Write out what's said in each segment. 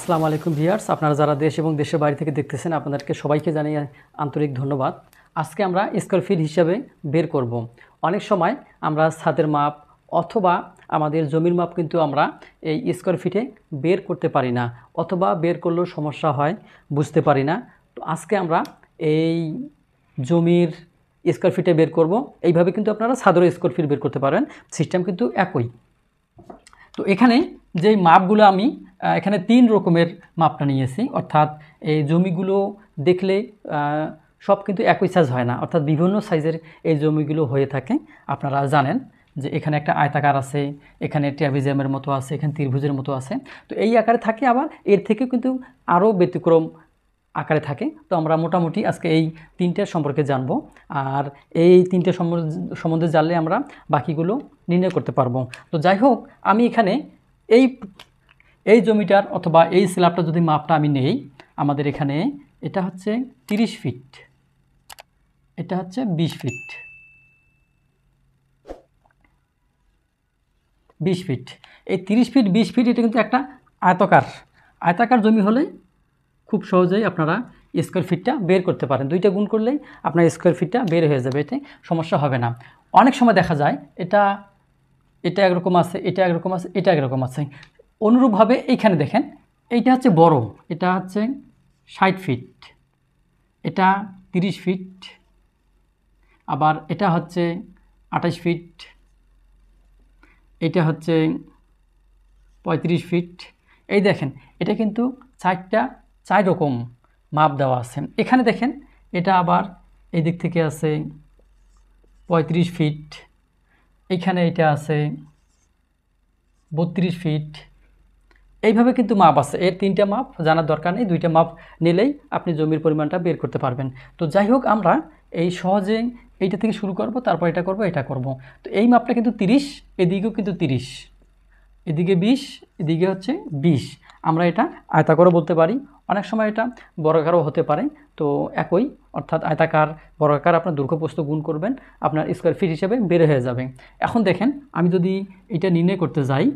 আসসালামু আলাইকুম ভিউয়ার্স, আপনারা যারা দেশ এবং দেশের বাইরে থেকে দেখতেছেন আপনাদেরকে সবাইকে জানিয়ে আন্তরিক ধন্যবাদ। আজকে আমরা স্কয়ার ফিট হিসাবে বের করব। অনেক সময় আমরা ছাদের মাপ অথবা আমাদের জমির মাপ কিন্তু আমরা এই স্কয়ার ফিটে বের করতে পারি না, অথবা বের করলেও সমস্যা হয়, বুঝতে পারি না। তো আজকে আমরা এই জমির স্কয়ার ফিটে বের করব। এইভাবে কিন্তু আপনারা ছাদেরও স্কয়ার ফিট বের করতে পারেন, সিস্টেম কিন্তু একই। তো এখানে যেই মাপগুলো আমি এখানে 3 রকমের মাপটা নিয়েছি, অর্থাৎ এই জমিগুলো দেখলে সব কিন্তু একই সাইজ হয় না, অর্থাৎ বিভিন্ন সাইজের এই জমিগুলো হয়ে থাকে। আপনারা জানেন যে এখানে একটা আয়তাকার আছে, এখানে ট্র্যাপিজিয়ামের মতো আছে, এখানে ত্রিভুজের মতো আছে। তো এই আকারে থাকে, আবার এর থেকে কিন্তু আরও ব্যতিক্রম আকারে থাকে। তো আমরা মোটামুটি আজকে এই 3টের সম্পর্কে জানব, আর এই 3টে সম্বন্ধে জানলে আমরা বাকিগুলো নির্ণয় করতে পারবো। তো যাই হোক, আমি এখানে এই জমিটার অথবা এই স্ল্যাবটা যদি মাপটা আমি নেই, আমাদের এখানে এটা হচ্ছে 30 ফিট, এটা হচ্ছে 20 ফিট, 20 ফিট। এই 30 ফিট 20 ফিট এটা কিন্তু একটা আয়তাকার জমি হলে খুব সহজেই আপনারা স্কয়ার ফিটটা বের করতে পারেন। দুইটা গুণ করলেই আপনার স্কয়ার ফিটটা বের হয়ে যাবে, এতে সমস্যা হবে না। অনেক সময় দেখা যায় এটা একরকম আছে, এটা একরকম আছে, এটা একরকম আছে। অনুরূপভাবে এইখানে দেখেন, এইটা হচ্ছে বড়, এটা হচ্ছে 60 ফিট, এটা 30 ফিট, আবার এটা হচ্ছে 28 ফিট, এটা হচ্ছে 35 ফিট। এই দেখেন, এটা কিন্তু 4 রকম মাপ দেওয়া আছে। এখানে দেখেন, এটা আবার এই দিক থেকে আছে 35 ফিট, এইখানে এটা আছে 32 ফিট। এইভাবে কিন্তু মাপ আছে। এর 3টা মাপ জানার দরকার নেই, 2টা মাপ নিলেই আপনি জমির পরিমাণটা বের করতে পারবেন। তো যাই হোক, আমরা এই সহজে এইটা থেকে শুরু করব, তারপর এটা করব, এটা করব। তো এই মাপটা কিন্তু 30, এদিকেও কিন্তু 30, এদিকে 20, এদিকে হচ্ছে 20। আমরা এটা আয়তাকারও বলতে পারি, অনেক সময় এটা বর্গাকারও হতে পারে। তো একই, অর্থাৎ আয়তাকার বর্গাকার আপনার দৈর্ঘ্য প্রস্থ গুণ করবেন, আপনার স্কয়ার ফিট হিসেবে বের হয়ে যাবে। এখন দেখেন, আমি যদি এটা নির্ণয় করতে যাই,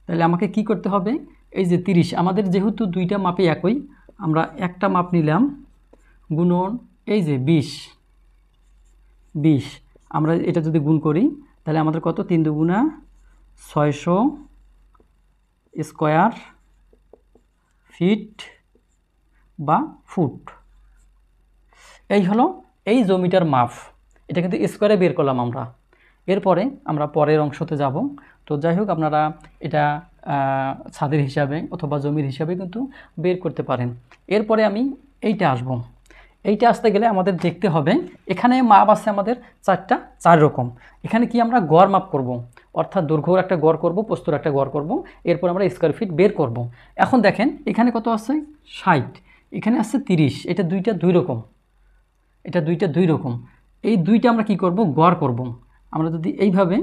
তাহলে আমাকে কি করতে হবে? এই যে 30, আমাদের যেহেতু 2টা মাপে একই, আমরা একটা মাপ নিলাম, গুণন এই যে 20, আমরা এটা যদি গুণ করি তাহলে আমাদের কত? 3 দুগুণা 600 স্কয়ার ফিট বা ফুট। এই হলো এই জমিটার মাপ। এটা কিন্তু স্কয়ারে বের করলাম আমরা। এরপরে আমরা পরের অংশতে যাব। তো যাই হোক, আপনারা এটা ছাদের হিসাবে অথবা জমির হিসাবে কিন্তু বের করতে পারেন। এরপরে আমি এইটা আসব। এইটা আসতে গেলে আমাদের দেখতে হবে, এখানে মাপ আছে আমাদের 4 রকম। এখানে কি আমরা গড় মাপ করব, অর্থাৎ দৈর্ঘ্যর একটা গড় করব, প্রস্থর একটা গড় করব, এরপর আমরা স্কয়ার ফিট বের করব। এখন দেখেন, এখানে কত আছে? 60, এখানে আছে 30। এটা দুইটা দুই রকম। এই দুইটা আমরা কি করব? গড় করব। আমরা যদি এইভাবে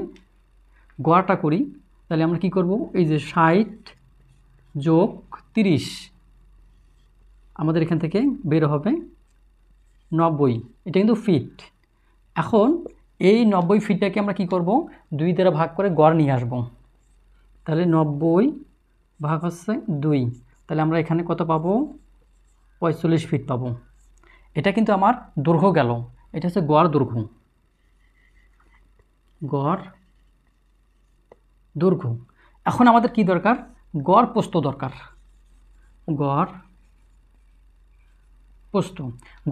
গড়টা করি তাহলে আমরা কি করব? এই যে 60 যোগ 30, আমাদের এখান থেকে বের হবে 90। এটা কিন্তু ফিট। এখন এই 90 ফিটটাকে আমরা কি করব? 2 দ্বারা ভাগ করে গড় নিয়ে আসব। তাহলে 90 ভাগ হচ্ছে 2, তাহলে আমরা এখানে কত পাবো? 45 ফিট পাবো। এটা কিন্তু আমার দৈর্ঘ্য গেল, এটা হচ্ছে গড় দৈর্ঘ্য। এখন আমাদের কি দরকার? গড় প্রস্থ দরকার।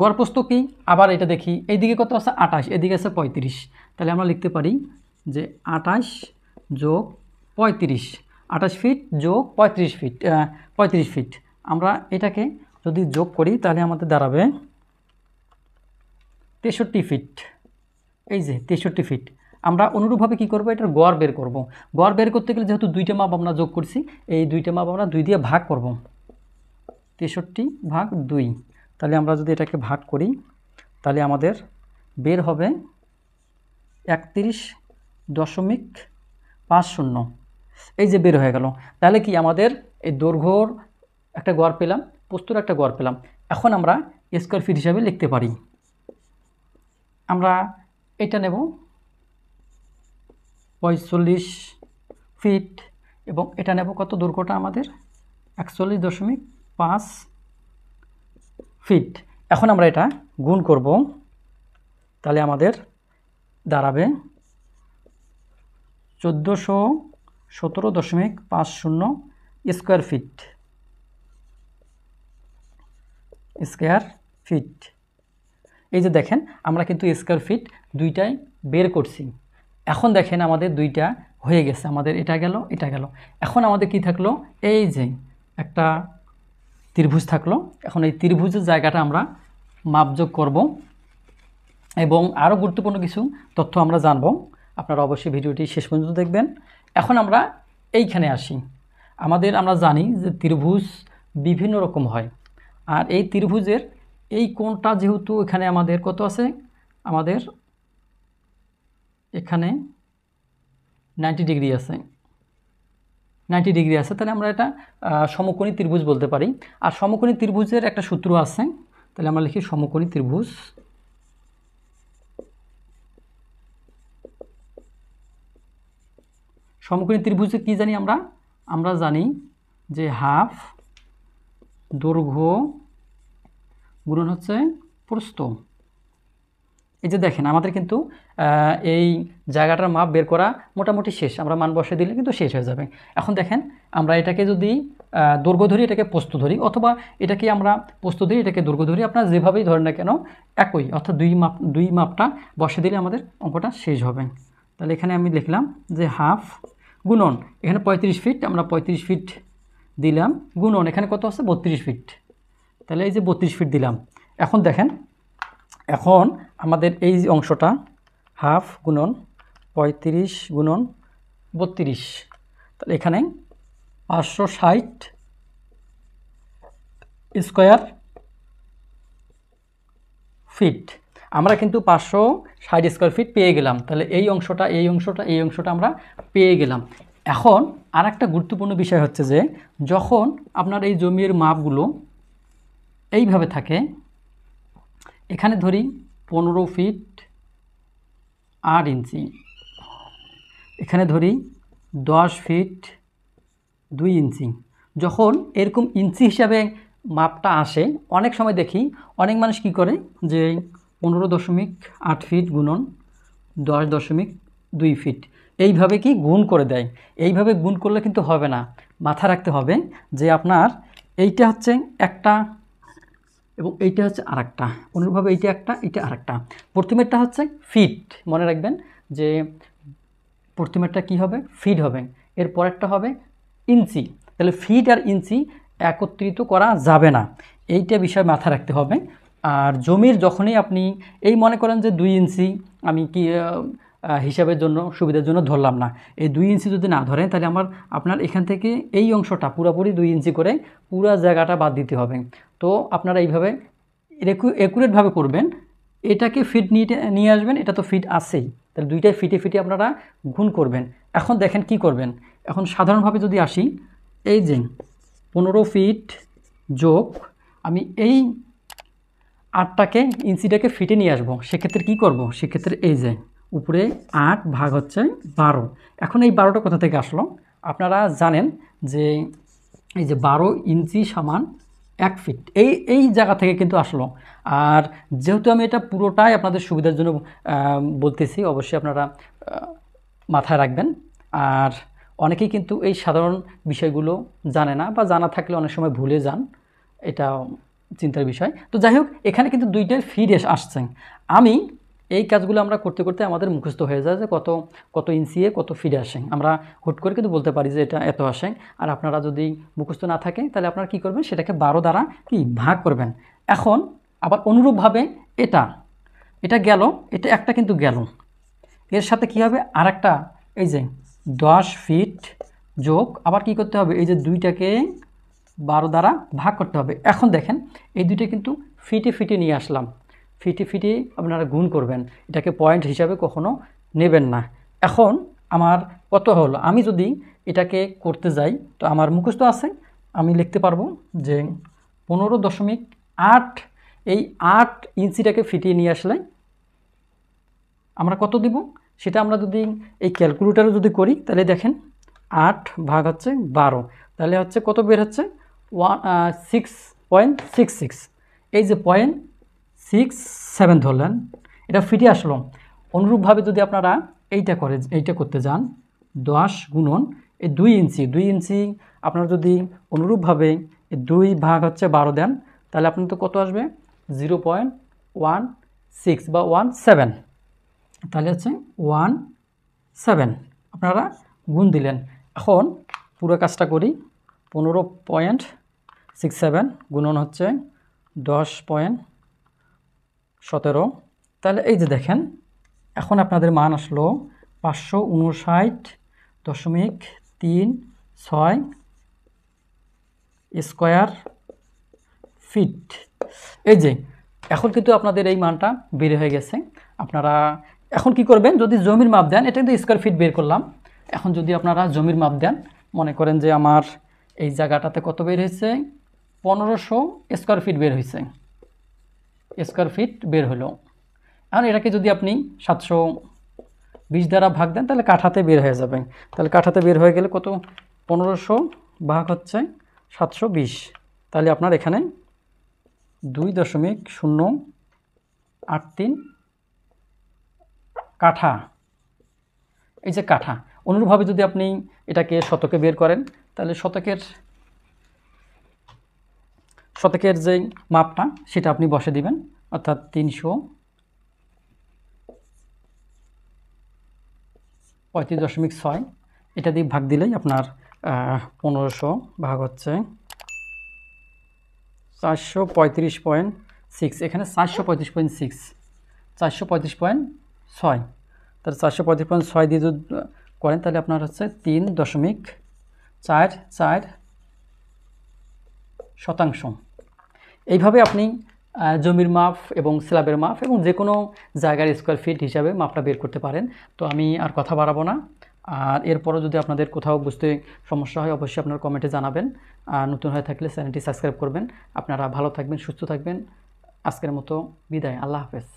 গড় প্রস্থ কি? আবার এটা দেখি, এইদিকে কত আছে? 28, এদিকে আছে 35। তাহলে আমরা লিখতে পারি যে 28 যোগ 35, 28 ফিট যোগ 35 ফিট। আমরা এটাকে যদি যোগ করি তাহলে আমাদের দাঁড়াবে 63 ফিট। এই যে 63 ফিট। আমরা অনুরূপভাবে কি করব? এটার গড় বের করব। গড় বের করতে গেলে যেহেতু 2টা মাপ আমরা যোগ করছি, এই 2টা মাপ আমরা 2 দিয়ে ভাগ করব। 63 ভাগ 2, তাহলে আমরা যদি এটাকে ভাগ করি তাহলে আমাদের বের হবে 31.50। এই যে বের হয়ে গেল। তাহলে কি আমাদের এই দৈর্ঘ্যর একটা গড় পেলাম, প্রস্থর একটা গড় পেলাম। এখন আমরা স্কয়ার ফিট হিসাবে লিখতে পারি। আমরা এটা নেব 45 ফিট, এবং এটা নেব কত? দৈর্ঘ্যটা আমাদের 41.5 ফিট। এখন আমরা এটা গুণ করব, তাহলে আমাদের দাঁড়াবে 1417.50 স্কোয়ার ফিট। এই যে দেখেন আমরা কিন্তু স্কোয়ার ফিট দুইটাই বের করছি। এখন দেখেন আমাদের দুইটা হয়ে গেছে, আমাদের এটা গেল এটা গেল। এখন আমাদের কি থাকলো, এই যে একটা ত্রিভুজ থাকলো। এখন এই ত্রিভুজের জায়গাটা আমরা মাপযোগ করব এবং আরও গুরুত্বপূর্ণ কিছু তথ্য আমরা জানব। আপনারা অবশ্যই ভিডিওটি শেষ পর্যন্ত দেখবেন। এখন আমরা এইখানে আসি। আমরা জানি যে ত্রিভুজ বিভিন্ন রকম হয়, আর এই ত্রিভুজের এই কোণটা যেহেতু এখানে আমাদের কত আছে, আমাদের এখানে 90 ডিগ্রি আছে, 90 ডিগ্রি আছে, তাহলে আমরা এটা সমকোণী ত্রিভুজ বলতে পারি। আর সমকোণী ত্রিভুজের একটা সূত্র আছে, তাহলে আমরা লিখি সমকোণী ত্রিভুজ। সমকোণী ত্রিভুজে কি জানি আমরা জানি যে হাফ দৈর্ঘ্য গুণন হচ্ছে প্রস্থ। এই যে দেখেন আমাদের কিন্তু এই জায়গাটার মাপ বের করা মোটামুটি শেষ। আমরা মান বসে দিলে কিন্তু শেষ হয়ে যাবে। এখন দেখেন আমরা এটাকে যদি দৈর্ঘ্য ধরি, এটাকে প্রস্থ ধরি, অথবা এটাকে আমরা প্রস্থ ধরি, এটাকে দৈর্ঘ্য ধরি, আপনারা যেভাবেই ধরেন না কেন একই, অর্থাৎ দুই মাপটা বসে দিলে আমাদের অঙ্কটা শেষ হবে। তাহলে এখানে আমি লিখলাম যে হাফ গুণন, এখানে 35 ফিট, আমরা 35 ফিট দিলাম, গুণন এখানে কত আছে 32 ফিট, তাহলে এই যে 32 ফিট দিলাম। এখন দেখেন, এখন আমাদের এই যে অংশটা হাফ গুণন 35 গুণন 32, তাহলে এখানে 560 স্কোয়ার ফিট। আমরা কিন্তু 560 স্কোয়ার ফিট পেয়ে গেলাম। তাহলে এই অংশটা আমরা পেয়ে গেলাম। এখন আর একটা গুরুত্বপূর্ণ বিষয় হচ্ছে যে যখন আপনার এই জমির মাপগুলো এইভাবে থাকে, এখানে ধরি 15 ফিট 8 ইঞ্চি, এখানে ধরি 10 ফিট 2 ইঞ্চি। যখন এরকম ইঞ্চি হিসাবে মাপটা আসে, অনেক সময় দেখি অনেক মানুষ কি করে যে 15.8 ফিট গুণন 10.2 ফিট এইভাবে কি গুণ করে দেয়। এইভাবে গুণ করলে কিন্তু হবে না, মাথা রাখতে হবে যে আপনার এইটা হচ্ছে একটা এবং এইটা হচ্ছে আরেকটা, অনুরূপভাবে এইটা একটা, এইটা আরেকটা। প্রথমেরটা হচ্ছে ফিট, মনে রাখবেন যে প্রথমেরটা কি হবে, ফিট হবে, এর পরেরটা হবে ইঞ্চি। তাহলে ফিট আর ইঞ্চি একত্রিত করা যাবে না, এইটা বিষয় মাথায় রাখতে হবে। আর জমির যখনই আপনি এই মনে করেন যে 2 ইঞ্চি আমি কি হিসাবের জন্য সুবিধার জন্য ধরলাম না, এই 2 ইঞ্চি যদি না ধরেন তাহলে আপনার এখান থেকে এই অংশটা পুরোপুরি 2 ইঞ্চি করে পুরো জায়গাটা বাদ দিতে হবে। তো আপনারা এইভাবে একুরেটভাবে করবেন, এটাকে ফিট নিয়ে আসবেন, এটা তো ফিট আছেই, তাহলে দুইটাই ফিটে আপনারা গুণ করবেন। এখন দেখেন কি করবেন, এখন সাধারণভাবে যদি আসি, এই যে 15 ফিট যোগ আমি এই 8টাকে ইঞ্চিটাকে ফিটে নিয়ে আসবো, সেক্ষেত্রে কি করব, সেক্ষেত্রে এই যে উপরে 8 ভাগ হচ্ছে 12। এখন এই 12টা কোথা থেকে আসলো, আপনারা জানেন যে এই যে 12 ইঞ্চি সমান 1 ফিট, এই জায়গা থেকে কিন্তু আসলো। আর যেহেতু আমি এটা পুরোটাই আপনাদের সুবিধার জন্য বলতেছি, অবশ্যই আপনারা মাথায় রাখবেন। আর অনেকেই কিন্তু এই সাধারণ বিষয়গুলো জানে না, বা জানা থাকলে অনেক সময় ভুলে যান, এটা চিন্তার বিষয়। তো যাই হোক, এখানে কিন্তু দুইটাই ফিট আসছে। আমি এই কাজগুলো আমরা করতে করতে আমাদের মুখস্থ হয়ে যায় যে কত ইঞ্চিয়ে কত ফিট আসে, আমরা হুট করে কিন্তু বলতে পারি যে এটা এত আসে। আর আপনারা যদি মুখস্থ না থাকে তাহলে আপনারা কী করবেন, সেটাকে 12 দ্বারা কি ভাগ করবেন। এখন আবার অনুরূপভাবে এটা গেল, এটা একটা কিন্তু গেল, এর সাথে কি হবে আরেকটা, এই যে 10 ফিট যোগ আবার কি করতে হবে, এই যে 2টাকে 12 দ্বারা ভাগ করতে হবে। এখন দেখেন এই দুইটা কিন্তু ফিটে নিয়ে আসলাম, ফিটে আপনারা গুণ করবেন, এটাকে পয়েন্ট হিসাবে কখনো নেবেন না। এখন আমার কত হলো, আমি যদি এটাকে করতে যাই তো আমার মুখস্থ আছে, আমি লিখতে পারবো যে 15.8, এই 8 ইঞ্চিটাকে ফিটিয়ে নিয়ে আসলে আমরা কত দিব, সেটা আমরা যদি এই ক্যালকুলেটারে যদি করি তাহলে দেখেন 8 ভাগ হচ্ছে 12, তাহলে হচ্ছে কত বের হচ্ছে 6.66, এই যে 0.67 ধরলেন, এটা ফিটে আসলো। অনুরূপভাবে যদি আপনারা এইটা করতে যান, 10 গুণন এই 2 ইঞ্চি, 2 ইঞ্চি আপনারা যদি অনুরূপভাবে 2 ভাগ হচ্ছে 12 দেন, তাহলে আপনার তো কত আসবে? 0.16 বা 17, তাহলে হচ্ছে 17 আপনারা গুণ দিলেন। এখন পুরো কাজটা করি, 15.67 গুণন হচ্ছে 10.17, তাহলে এই যে দেখেন এখন আপনাদের মান আসলো 559.36 স্কোয়ার ফিট। এই যে এখন কিন্তু আপনাদের এই মানটা বের হয়ে গেছে। আপনারা এখন কি করবেন, যদি জমির মাপ দেন, এটা কিন্তু স্কোয়ার ফিট বের করলাম। এখন যদি আপনারা জমির মাপ দেন, মনে করেন যে আমার এই জায়গাটাতে কত বের হয়েছে, 1500 স্কোয়ার ফিট বের হয়েছে, স্কোয়ার ফিট বের হলো। এখন এটাকে যদি আপনি 720 দ্বারা ভাগ দেন, তাহলে কাঠাতে বের হয়ে যাবে। তাহলে কাঠাতে বের হয়ে গেলে কত, 1500 ভাগ হচ্ছে 720, তাহলে আপনার এখানে 2.083 কাঠা। এই যে কাঠা, অনুরূপভাবে যদি আপনি এটাকে শতকে বের করেন, তাহলে শতকের যে মাপটা সেটা আপনি বসে দিবেন, অর্থাৎ 335.6, এটা দিয়ে ভাগ দিলেই আপনার 1500 ভাগ হচ্ছে 435.6, এখানে 435.6, 435.6, তাহলে 435.6 দিয়ে যদি করেন, তাহলে আপনার হচ্ছে 3.44%। এইভাবে আপনি জমির মাপ এবং স্ল্যাবের মাপ এবং যে কোনো জায়গার স্কোয়ার ফিট হিসাবে মাপটা বের করতে পারেন। তো আমি আর কথা বাড়াবো না। আর এরপরও যদি আপনাদের কোথাও বুঝতে সমস্যা হয়, অবশ্যই আপনারা কমেন্টে জানাবেন। আর নতুন হয়ে থাকলে চ্যানেলটি সাবস্ক্রাইব করবেন। আপনারা ভালো থাকবেন, সুস্থ থাকবেন। আজকের মতো বিদায়, আল্লাহ হাফেজ।